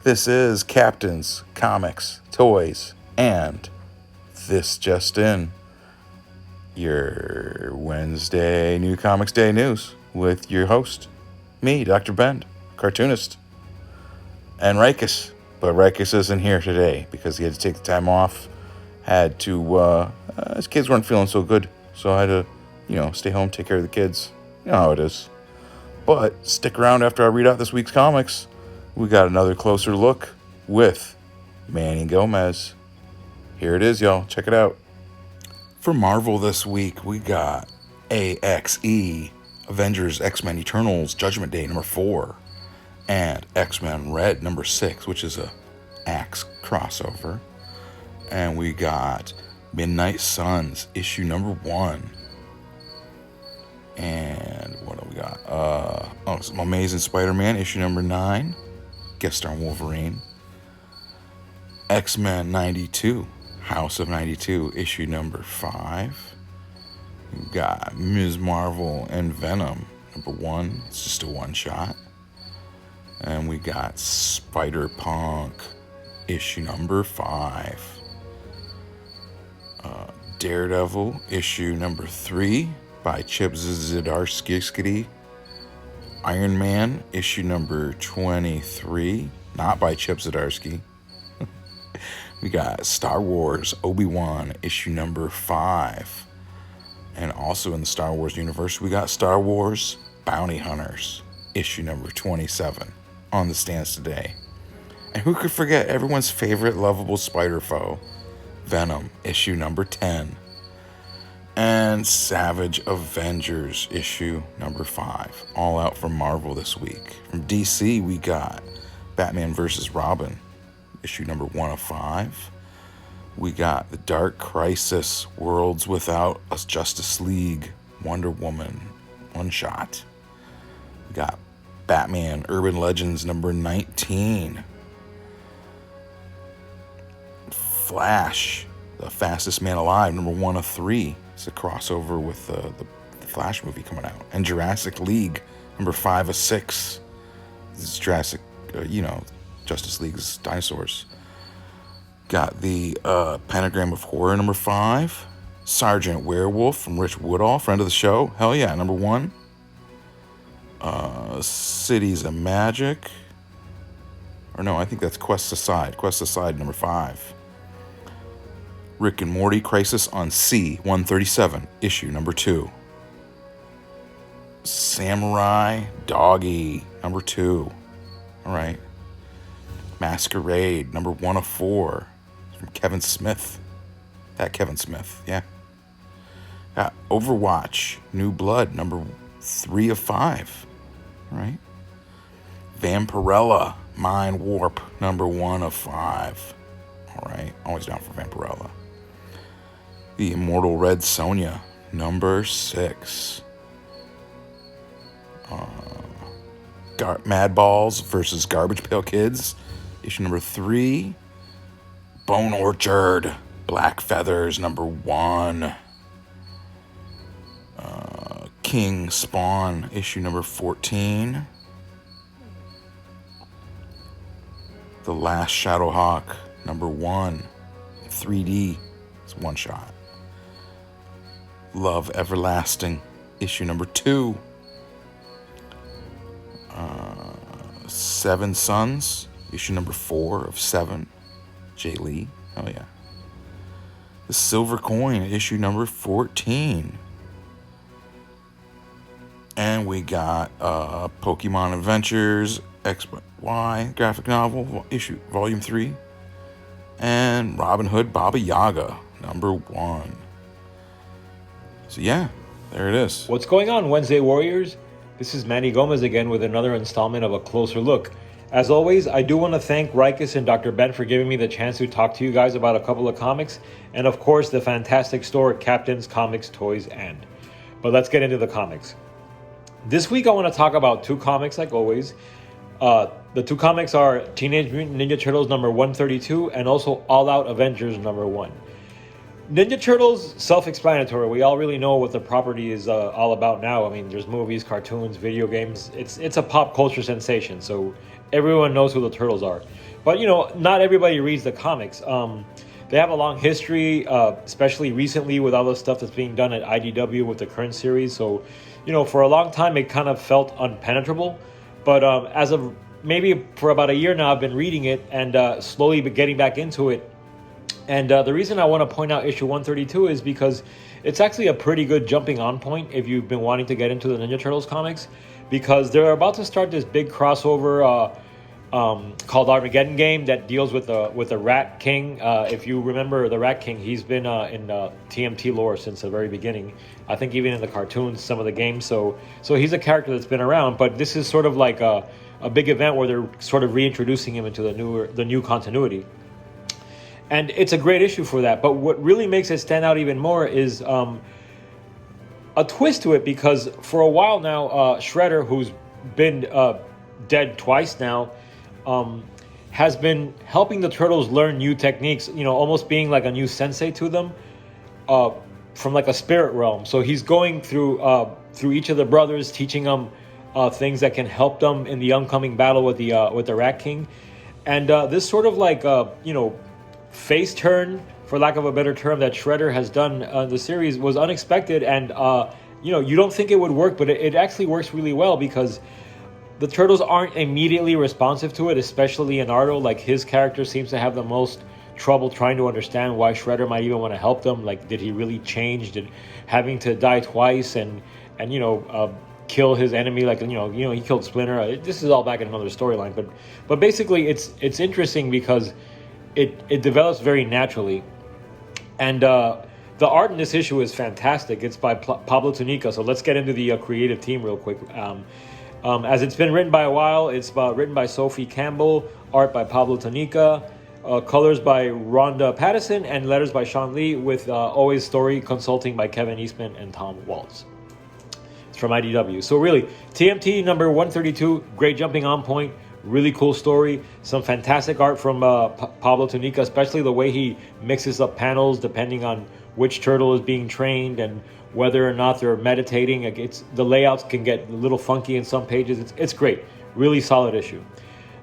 This is Captain's Comics, Toys, and This Just In, your Wednesday New Comics Day news with your host, me, DrBen, cartoonist, and Rykus. But Rykus isn't here today because he had to take the time off. His kids weren't feeling so good, so I had to, stay home, take care of the kids. You know how it is. But stick around after I read out this week's comics. We got another closer look with Manny Gomez. Here it is, y'all. Check it out. For Marvel this week, we got AXE, Avengers X-Men Eternals Judgment Day number 4, and X-Men Red number 6, which is a Axe crossover. And we got Midnight Suns issue number 1. And what do we got? Some Amazing Spider-Man issue number 9, guest star Wolverine. X-Men 92, House of 92 issue number 5. We got Ms. Marvel and Venom number 1. It's just a one shot. And we got Spider-Punk issue number 5. Daredevil issue number 3 by Chip Zdarsky. Iron Man issue number 23, not by Chip Zdarsky. We got Star Wars Obi-Wan issue number 5. And also in the Star Wars universe, we got Star Wars Bounty Hunters issue number 27 on the stands today. And who could forget everyone's favorite lovable spider foe, Venom issue number 10. And Savage Avengers issue number 5, all out from Marvel this week. From DC, we got Batman vs. Robin issue number 1 of 5. We got The Dark Crisis, Worlds Without a Justice League, Wonder Woman one shot. We got Batman Urban Legends number 19. Flash, The Fastest Man Alive number 1 of 3. It's a crossover with the Flash movie coming out. And Jurassic League number 5 of 6. This is Jurassic, Justice League's dinosaurs. Got the Pentagram of Horror number 5. Sergeant Werewolf from Rich Woodall, friend of the show. Hell yeah, number 1. Cities of Magic. Or no, I think that's Quest Aside. Quest Aside number 5. Rick and Morty Crisis on C-137, issue number 2. Samurai Doggy, number 2. All right. Masquerade, number 1 of 4. From Kevin Smith. That Kevin Smith, yeah. Got Overwatch, New Blood, number 3 of 5. All right. Vampirella, Mind Warp, number 1 of 5. All right. Always down for Vampirella. The Immortal Red Sonja, number 6. Mad Balls versus Garbage Pail Kids, issue number 3. Bone Orchard, Black Feathers, number 1. King Spawn, issue number 14. The Last Shadowhawk, number 1. 3D, it's one shot. Love Everlasting, issue number 2. Seven Sons, issue number 4 of 7. Jay Lee, oh yeah. The Silver Coin, issue number 14. And we got Pokemon Adventures XY graphic novel, issue volume 3. And Robin Hood Baba Yaga, number 1. So yeah, there it is. What's going on, Wednesday Warriors? This is Manny Gomez again with another installment of A Closer Look. As always, I do want to thank Rykus and DrBen for giving me the chance to talk to you guys about a couple of comics, and of course the fantastic store Captain's Comics, Toys, and. But let's get into the comics. This week I want to talk about 2 comics like always. The 2 comics are Teenage Mutant Ninja Turtles number 132 and also All Out Avengers number 1. Ninja Turtles, self-explanatory. We all really know what the property is all about now. I mean, there's movies, cartoons, video games. It's a pop culture sensation, so everyone knows who the Turtles are. But not everybody reads the comics. They have a long history, especially recently with all the stuff that's being done at IDW with the current series. So, for a long time it kind of felt unpenetrable. But as of maybe for about a year now, I've been reading it and slowly getting back into it. And the reason I want to point out issue 132 is because it's actually a pretty good jumping on point if you've been wanting to get into the Ninja Turtles comics, because they're about to start this big crossover called Armageddon game that deals with the Rat King. If you remember the Rat King, he's been in TMT lore since the very beginning. I think even in the cartoons, some of the games. So he's a character that's been around, but this is sort of like a big event where they're sort of reintroducing him into the new continuity. And it's a great issue for that. But what really makes it stand out even more is a twist to it, because for a while now, Shredder, who's been dead twice now, has been helping the Turtles learn new techniques, almost being like a new sensei to them from like a spirit realm. So he's going through each of the brothers, teaching them things that can help them in the oncoming battle with the Rat King. And this sort of like, face turn, for lack of a better term, that Shredder has done in the series was unexpected, and you don't think it would work, but it actually works really well, because the Turtles aren't immediately responsive to it, especially Leonardo. Like, his character seems to have the most trouble trying to understand why Shredder might even want to help them. Like, did he really change? Did having to die twice and kill his enemy, like he killed Splinter. This is all back in another storyline, but basically it's interesting because it develops very naturally. And the art in this issue is fantastic. It's by Pablo Tunica. So let's get into the creative team real quick. As it's been written by a while, it's written by Sophie Campbell, art by Pablo Tunica, colors by Rhonda Pattison, and letters by Sean Lee, with always story consulting by Kevin Eastman and Tom Waltz. It's from IDW. So really, TMT number 132, great jumping on point. Really cool story. Some fantastic art from Pablo Tunica, especially the way he mixes up panels depending on which turtle is being trained and whether or not they're meditating. The layouts can get a little funky in some pages. It's great. Really solid issue.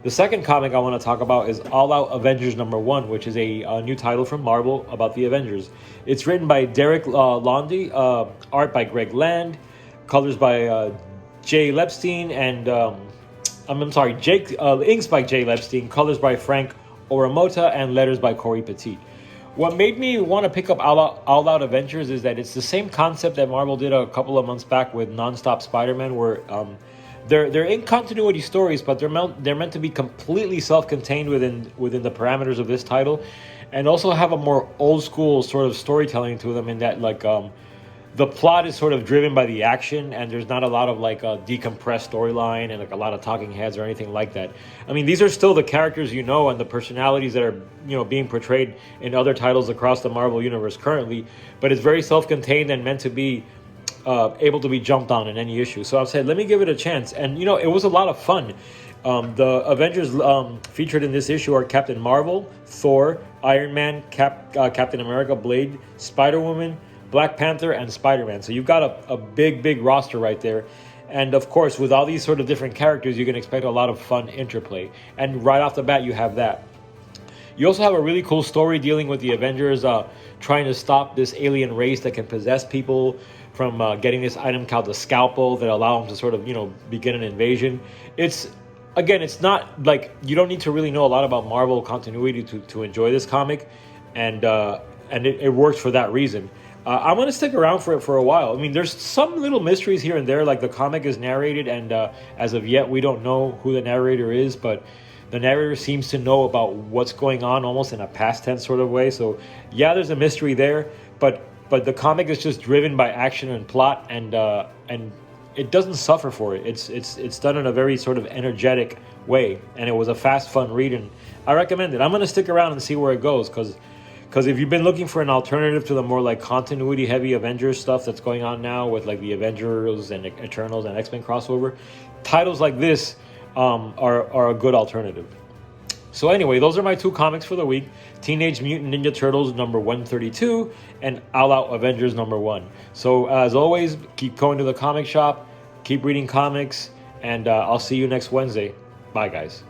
The second comic I want to talk about is All Out Avengers #1, which is a new title from Marvel about the Avengers. It's written by Derek Londy, art by Greg Land, colors by Jay Lepstein, and inks by Jay Lepstein, colors by Frank Oramota, and letters by Corey Petit. What made me want to pick up All Out Adventures is that it's the same concept that Marvel did a couple of months back with Nonstop Spider-Man, where they're in continuity stories, but they're meant to be completely self-contained within the parameters of this title, and also have a more old school sort of storytelling to them, in that the plot is sort of driven by the action, and there's not a lot of a decompressed storyline and a lot of talking heads or anything like that. I mean, these are still the characters and the personalities that are being portrayed in other titles across the Marvel universe currently, but it's very self-contained and meant to be able to be jumped on in any issue. So I said, let me give it a chance, and it was a lot of fun. The Avengers featured in this issue are Captain Marvel, Thor, Iron Man, Captain America, Blade, Spider-Woman, Black Panther, and Spider-Man. So you've got a big roster right there. And of course, with all these sort of different characters, you can expect a lot of fun interplay. And right off the bat, you have that. You also have a really cool story dealing with the Avengers trying to stop this alien race that can possess people from getting this item called the Scalpel that allow them to sort of, begin an invasion. It's not like you don't need to really know a lot about Marvel continuity to enjoy this comic. And it works for that reason. I'm going to stick around for it for a while. I mean, there's some little mysteries here and there, like the comic is narrated, and as of yet, we don't know who the narrator is, but the narrator seems to know about what's going on almost in a past tense sort of way. So, yeah, there's a mystery there, but the comic is just driven by action and plot, and it doesn't suffer for it. It's done in a very sort of energetic way, and it was a fast, fun read, and I recommend it. I'm going to stick around and see where it goes, because if you've been looking for an alternative to the more continuity-heavy Avengers stuff that's going on now with the Avengers and Eternals and X-Men crossover, titles like this are a good alternative. So anyway, those are my two comics for the week: Teenage Mutant Ninja Turtles number 132 and All Out Avengers #1. So as always, keep going to the comic shop, keep reading comics, and I'll see you next Wednesday. Bye, guys.